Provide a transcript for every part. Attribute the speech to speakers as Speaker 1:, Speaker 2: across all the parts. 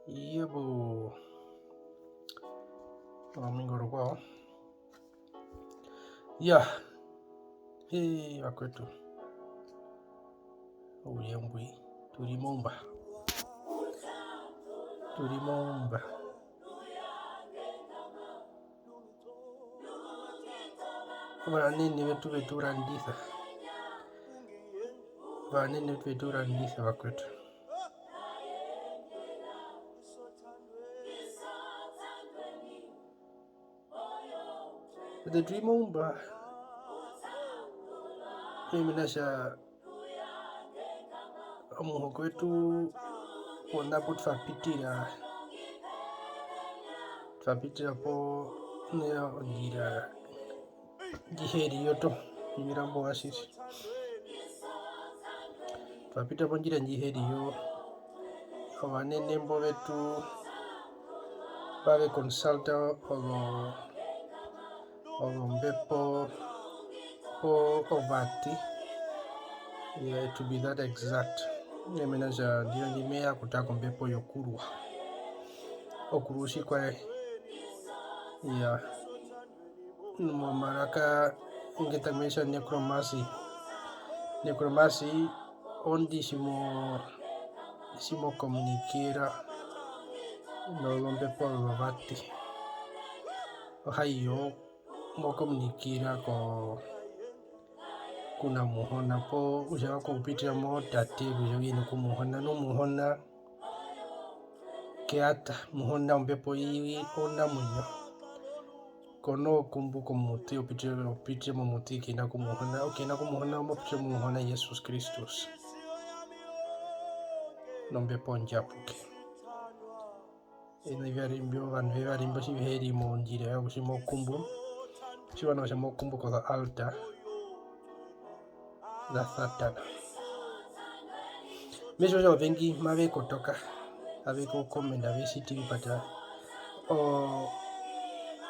Speaker 1: Yebo. Mingoro kwao. Yeah. Hey, wakwetu. Uyembwi. Tulimomba. Vanini vetu veturandisa. Wakwetu. The Dreamomba. Mimi nasha omuhogo wetu wondapo twapitira po nera ogira jiheri yoto imirambo wasisi twapita po njira njiheri yo abanenembo betu babe consulta olombepo po ovati. Yeah, to be that exact. Nemenaja ndio nimea kutaka mbepo yokurwa okurushi kwa ya maraka ngetamesha necromancy ondi simo comunicera no mbepo lovati ohayo mo comunicera kuna muhona po ushaka kupitira mo tate kujogini kumuhona no muhona keata muhona mbepo iyi ona munyo kono kumbu komuti opitire mo muti kina kumuhona mo pitire mo muhona Jesus Christus no mbepo njapuke ina vyarimbyo vanhu vevarimbo chiviheri mo njira yavo chimokumbu chivana chamokumbu kola altar la Satana. Mesho jo vengi mave kotoka ave ko comment ave CTV pata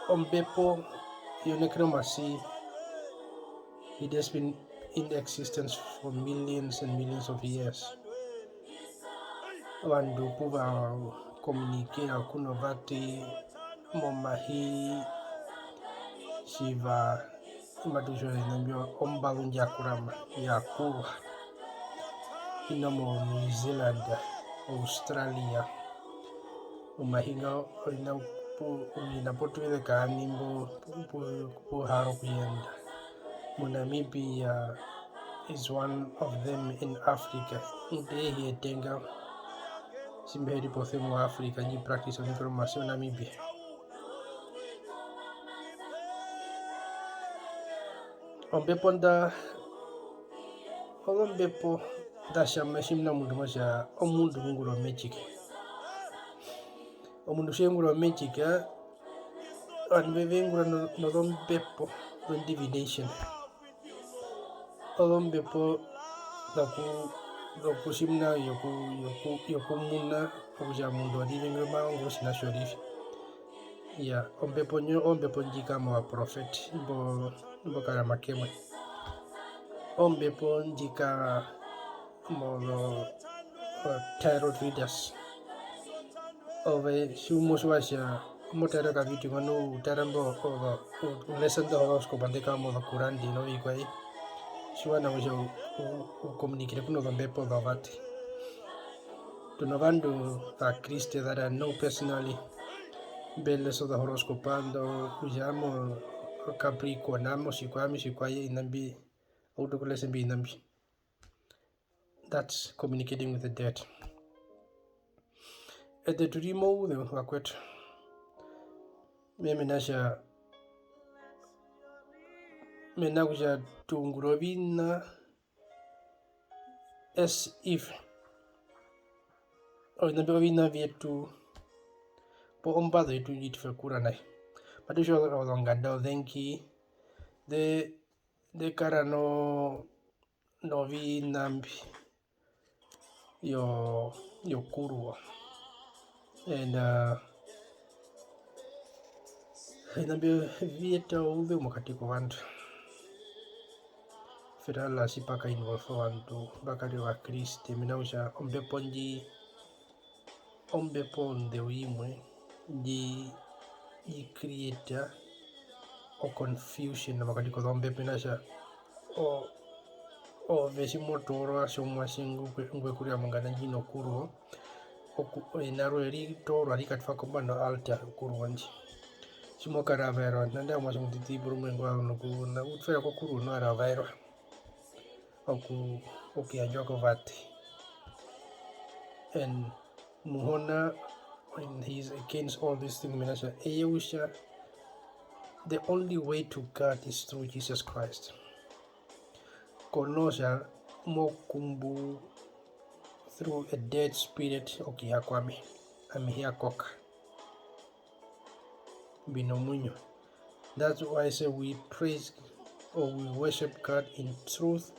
Speaker 1: ombepo yo necromancy. It has been in existence for millions and millions of years. Vandu puva communicate kuno vati momahi shiva imatusho nambio ombalunja kurama yakuwa inamo New Zealand, Australia umahinga inapotuile kanimbo puharo kuyenda. Namibia is one of them in Africa. Ndehi etenga simbeheri pothemo Africa ni practice of information Namibia. Ombepo dasha mashimna mundu masha omundu nguro magic. Omundu shenguro magic anbevengura no mbepo no divination. Mbepo kushimna yokumuna okuja mundu adivenga mango sinashorifi. Ya ombepo njika wa prophet mbo kala makemwe. Ombepo njika mo tarot readers. Ove shumoswasha motara ka vitu manu tarambo lesson the horoscope andeka mo kurandi no ikwai. Shwana wajo communicate kuno mbepo vavati. Tunavandu a Christe that I know personally. Belle so the horoscope ando kujamo Capricornamo shikwaye inambi autokulese mbi inambi. That's communicating with the dead. At the Turimo the wakwetu memenasha menakuja tungurovina as if inambi vyetu po ombado yetu jitifakura nai patusho olonganda thenki de cara no vi nambi yo kurwa and nambi vieta uve mukati kwa vantu Firala si paka involve wantu bakari wa Kristi minausha ombepo ndeu imwe di creator o confusion na makati ko ombepo nasha o vesi motoro asomwa singu ngwe kuri amangana jino kuro inaro eri toro ari katfa kombano altar kuro wanji simo karavero nanda mwaso mtiti burumwengo ano kuna utfera ko kuro no aravero okianjwa ko vati and muhona when he's against all these things minasha eyusha the only way to God is through Jesus Christ konosha mokumbu through a dead spirit okihakwami amihiakoka binomunyo. That's why I say we praise or we worship God in truth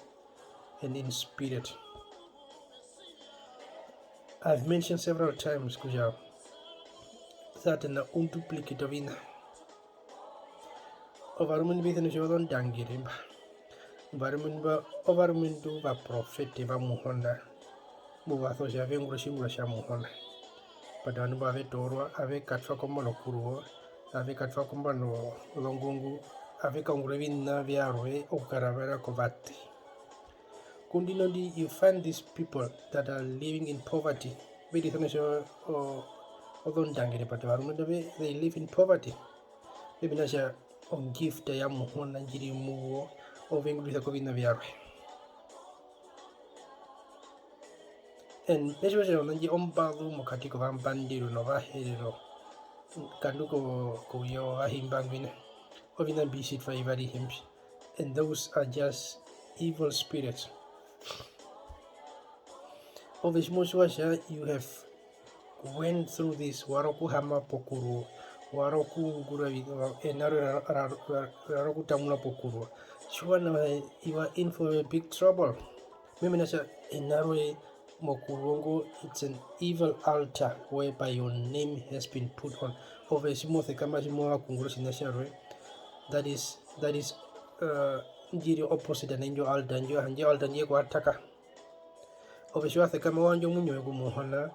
Speaker 1: and in spirit. I've mentioned several times kuja that na unduplicate vina overmin bithene shodon dangirimba overmin ba overmin du ba prophet ba muhona muvatho ja vengro shingro sha muhona padanu ba vetorwa ave katfa kombano kuruo ave katfa kombano longungu ave kangure vinna viarwe okaravera kovati kundinodi you find these people that are living in poverty very thonesho odon dangere but they live in poverty maybe nasha on gift ya muhona njiri muo ovengulisa kovina viarwe and mesho nanji ombadu mokati ko vambandiro no vaherero kanduko kuyo ahimbangwine ovina bisit for ivari himpi and those are just evil spirits. Ovishmoshwasha you have went through this waroku hama pokuru waroku ngura enaro raroku tamuna pokuru shwana you are in for a big trouble mimi nasha enaro mokurongo it's an evil altar whereby your name has been put on ovishmothe kama shimoa kunguru sinasharwe that is njiri opposite na njo altar njo altar nje kwa ataka ovishwathe kama wanjo munyo ego muhona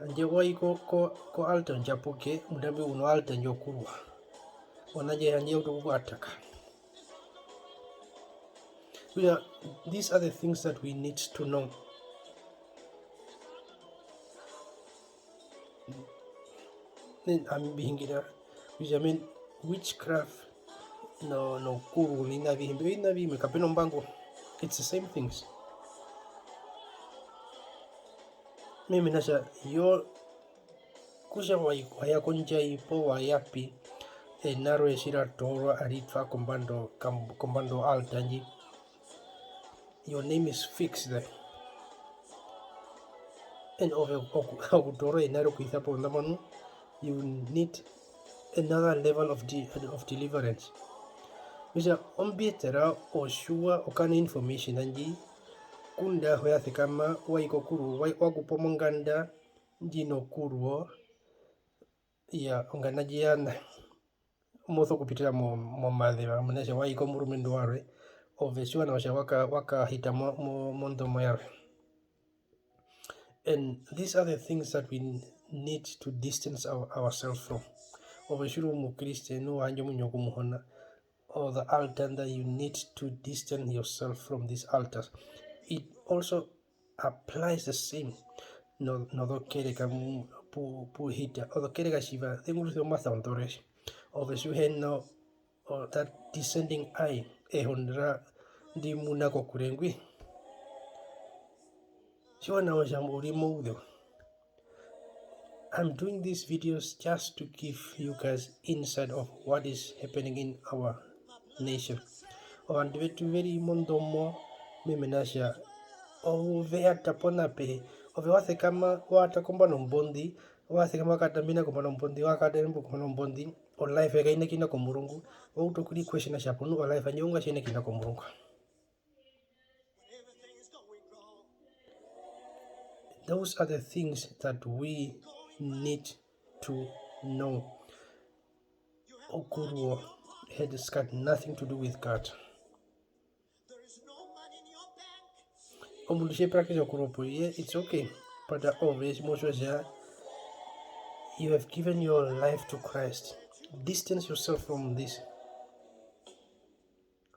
Speaker 1: nje wai ko altar njapuke mudambi uno altar njo kurwa wanaje nje utuku ataka. These are the things that we need to know. Then I'm being here, which I mean witchcraft no kuru nina vihimbe kapeno mbango. It's the same things. Mimi nasha yo kusha waya konja ipo wayapi naro eshira toro aritfa kombando altanji. Your name is fixed there. And over okutoro enaro kuithapo ndamanu you need another level of deliverance. Misha ombietera oshua okana information anji kunda hoyathe kama waiko kuru wakupomonganda njino kuruo ya onganaji yana motho kupitira mo madhira mnesha waiko murumindo warwe oveshua na washa waka hita mondo moyarwe. And these are the things that we need to distance ourselves from. Oveshuru mu Christian wanjo munyoku muhona or the altar that you need to distance yourself from these altars. It also applies the same. No do kere ka pu hita o do kere ka shiva thinguru thio mathandores oveshu henno or that descending eye ehondra di muna ko kurengwi shona wa shamburi moudo. I'm doing these videos just to give you guys insight of what is happening in our nation. And very mondomo mimenasha ovea tapona pe ovewathe kama wata kombano mbondi wathe kama katamina kombano mbondi wakatembo kombano mbondi o life againe kina komurungu o utokuri question shaponu o life anyonga shine kina komurungu. Those are the things that we need to know. Okuruo has got nothing to do with God. omundu she practice okuropo, yeah, it's okay, but always most you have given your life to Christ. Distance yourself from this.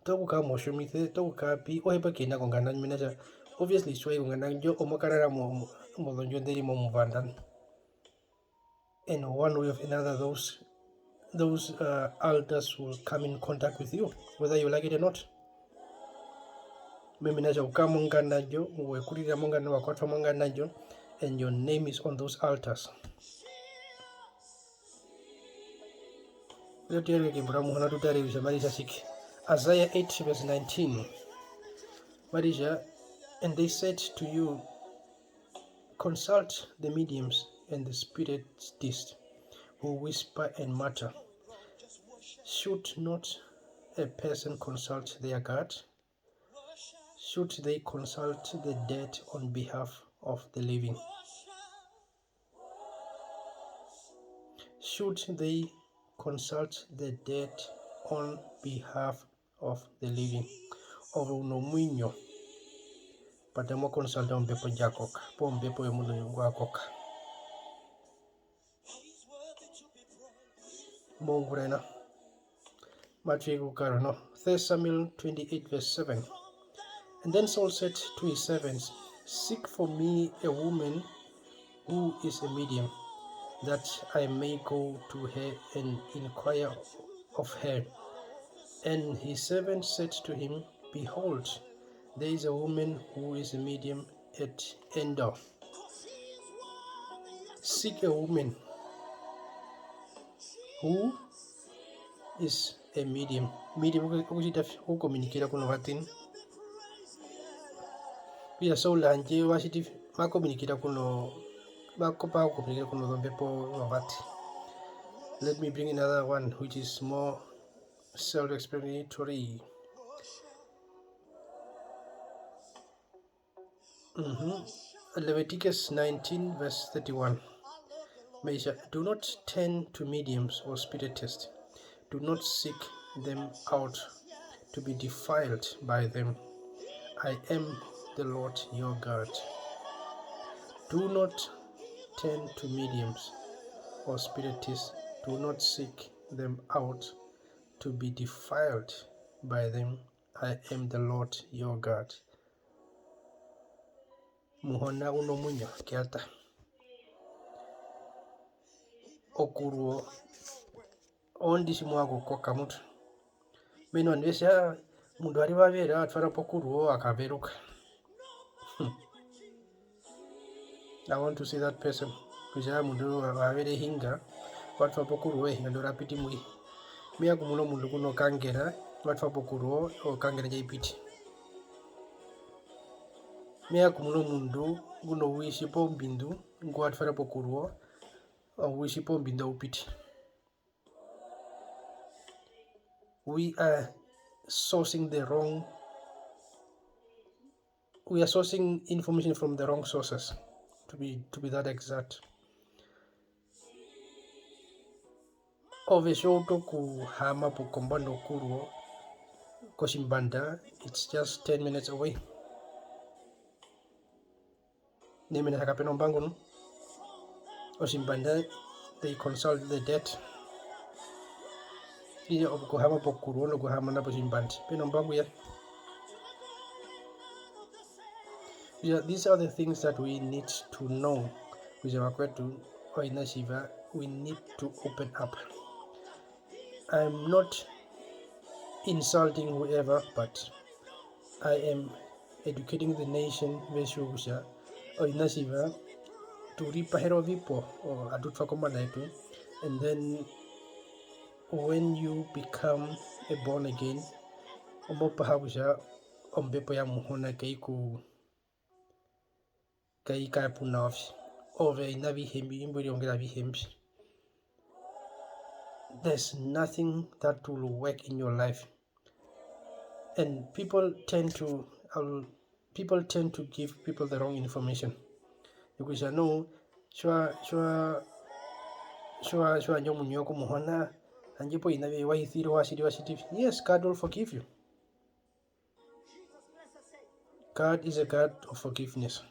Speaker 1: Tokuka moshomithe tokuka pi ohepa kena kongana minaja obviously swai kongana jo omakarara mo molonjo nderi mo muvandan. And one way or another those altars will come in contact with you, whether you like it or not. Meminaja ukamongana jo wekurira mongana wakwatwa mongana jo, and your name is on those altars. Isaiah 8 verse 19. Marija, and they said to you, consult the mediums and the spiritists who whisper and mutter. Should not a person consult their God? Should they consult the dead on behalf of the living? Should they consult the dead on behalf of the living? Ovo no mwinyo patamo consulta mbepo jakoka po mbepo emuno ngwakoka mongurena Matthew Karano 1 Samuel 28 verse 7. And then Saul said to his servants, seek for me a woman who is a medium, that I may go to her and inquire of her. And his servant said to him, behold, there is a woman who is a medium at Endor. Seek a woman who is a medium. Medium who communicate kuno watin. Pia Saul anje washiti ma communicate kuno ba kopa communicate kuno dombepo wavati. Let me bring another one which is more self-explanatory. Leviticus 19 verse 31. Measure, do not turn to mediums or spiritists. Do not seek them out to be defiled by them. I am the Lord your God. Do not turn to mediums or spiritists. Do not seek them out to be defiled by them. I am the Lord your God. Muhona uno munyo kiata. Okuruo ondisi mwago koka mutu. Meno anvesha mundu ari vavera atfara pokuruo akaveruka. I want to see that person. Kuja mundu vavere hinga watfa pokuruo hinga ndo rapiti mui. Mia kumuno mundu kuno kangera watfa pokuruo o kangera jaipiti. Mia kumuno mundu kuno wishi po mbindu ngu atfara pokuruo o wishi po mbindu upiti. We are sourcing information from the wrong sources, to be that exact. Oveshoto kuhama pukombando kuruo kosimbanda, it's just 10 minutes away. Nemena hakapeno mbangu osimbanda, they consult the dead. Iya okuhama pokuruo no kuhama na posimbandi peno mbangu ya. Yeah, these are the things that we need to know. We need to open up. I'm not insulting whoever, but I am educating the nation to ripahero vipo or adutfa komana, and then when you become a born again, omopahabusha ombepo ya muhona keiku kai punavs ove inavi hembi imburi ongera vihembi. There's nothing that will work in your life, and people tend to give people the wrong information. Because I know shwa nyomunyoko muhona anjipo inavi wahithiro washiti. Yes, God will forgive you. God is a God of forgiveness.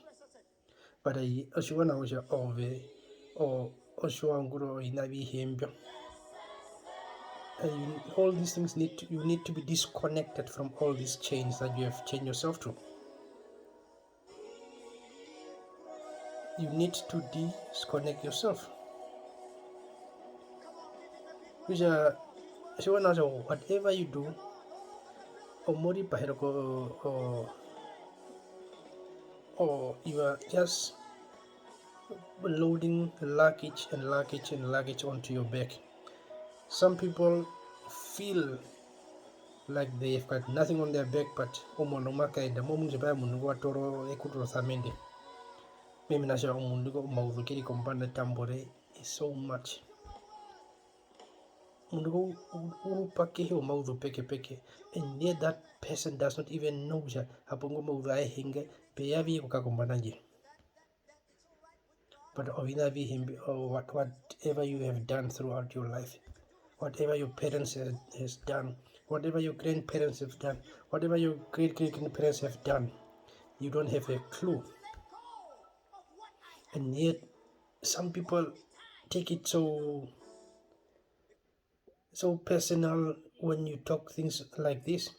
Speaker 1: But Oshiwana was ove or Oshuanguro inabi hembio. All these things you need to be disconnected from all these chains that you have chained yourself to. You need to disconnect yourself. Which whatever you do, or you are just loading luggage and luggage and luggage onto your back. Some people feel like they've got nothing on their back, but is so much. And yet that person does not even know but whatever you have done throughout your life, whatever your parents has done, whatever your grandparents have done, whatever your great-great-grandparents have done, you don't have a clue. And yet some people take it so personal when you talk things like this.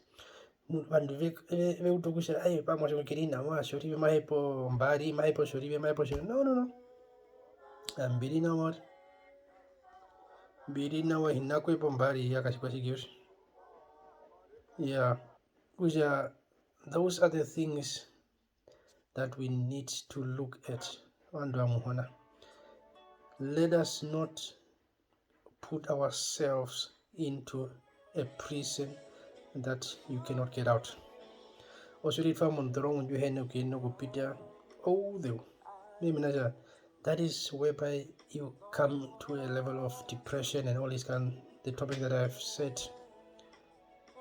Speaker 1: Vanhu vekutokusha ai pamwe zvekukirina shori vemaipo mbari maipo shori vemaipo shori no mbiri nawari mbiri nawa hinakwepo mbari yakashikwa yeah, which those are the things that we need to look at. Let us not put ourselves into a prison that you cannot get out. Also, if I'm on the wrong, you that is whereby you come to a level of depression and all this the topic that I've said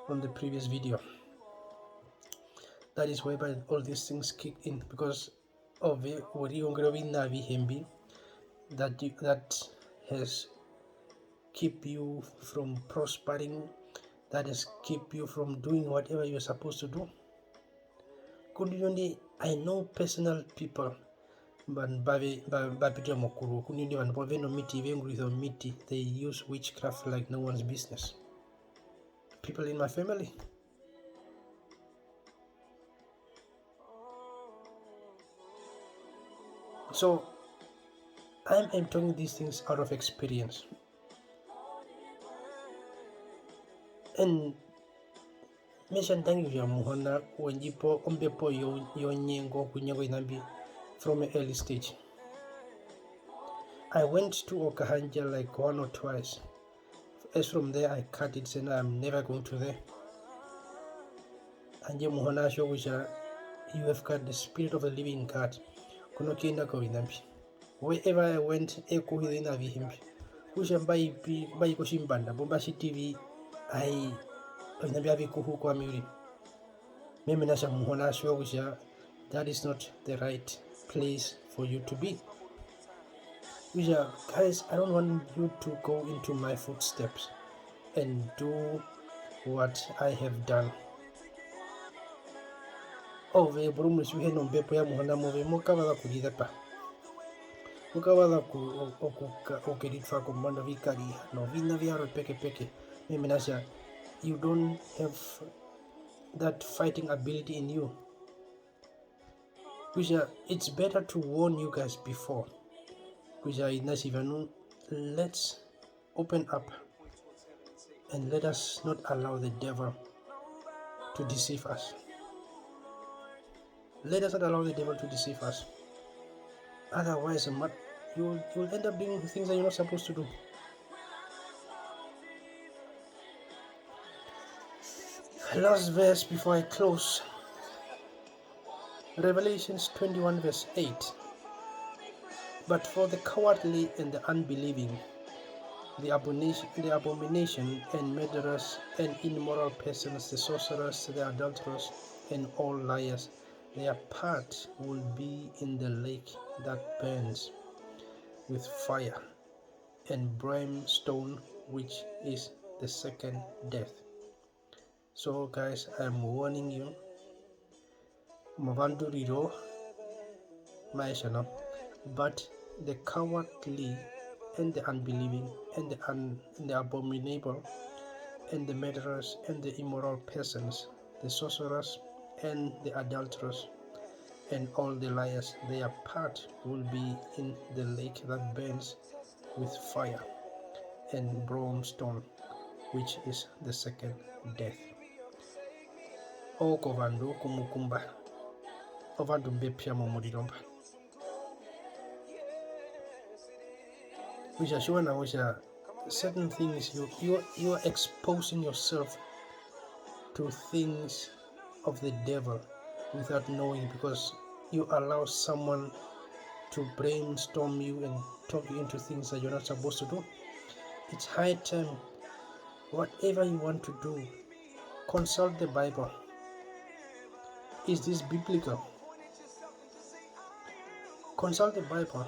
Speaker 1: on the previous video. That is whereby all these things kick in because of that has keep you from prospering, that has keep you from doing whatever you're supposed to do. I know personal people, they use witchcraft like no one's business. People in my family. So I'm telling these things out of experience. And from an early stage. I went to Okahanja like 1 or twice. As from there I cut it and I'm never going to there. And you have got the spirit of the living God. Wherever I went, that is not the right place for you to be. Guys, I don't want you to go into my footsteps and do what I have done. You don't have that fighting ability in you. It's better to warn you guys before. Let's open up and let us not allow the devil to deceive us. Let us not allow the devil to deceive us. Otherwise, you'll end up doing things that you're not supposed to do. Last verse before I close. Revelations 21 verse 8. But for the cowardly and the unbelieving, the abomination and murderers and immoral persons, the sorcerers, the adulterers, and all liars, their part will be in the lake that burns with fire and brimstone, which is the second death. So guys, I'm warning you, mavanduriro maisha no, but the cowardly and the unbelieving and the abominable and the murderers and the immoral persons, the sorcerers and the adulterers and all the liars, their part will be in the lake that burns with fire and brimstone, which is the second death. Oko vandu kumukumba ovandu mbepya mu muliro mba ushashiwa na usha certain things you are exposing yourself to things of the devil without knowing, because you allow someone to brainstorm you and talk you into things that you're not supposed to do. It's high time, whatever you want to do, consult the Bible. Is this biblical? Consult the Bible.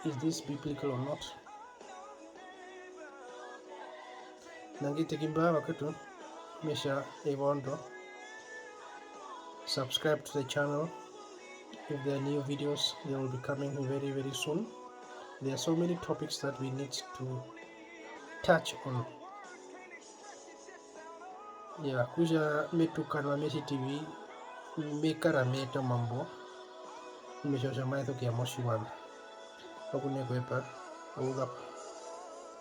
Speaker 1: Is this biblical or not? Mesha Evondo. Subscribe to the channel. If there are new videos, they will be coming very, very soon. There are so many topics that we need to touch on. Yeah, kuja metukana Messi TV mekara meta mambo nimeshosha maitho kia moshi wana. Hakuna kwepa. Auga.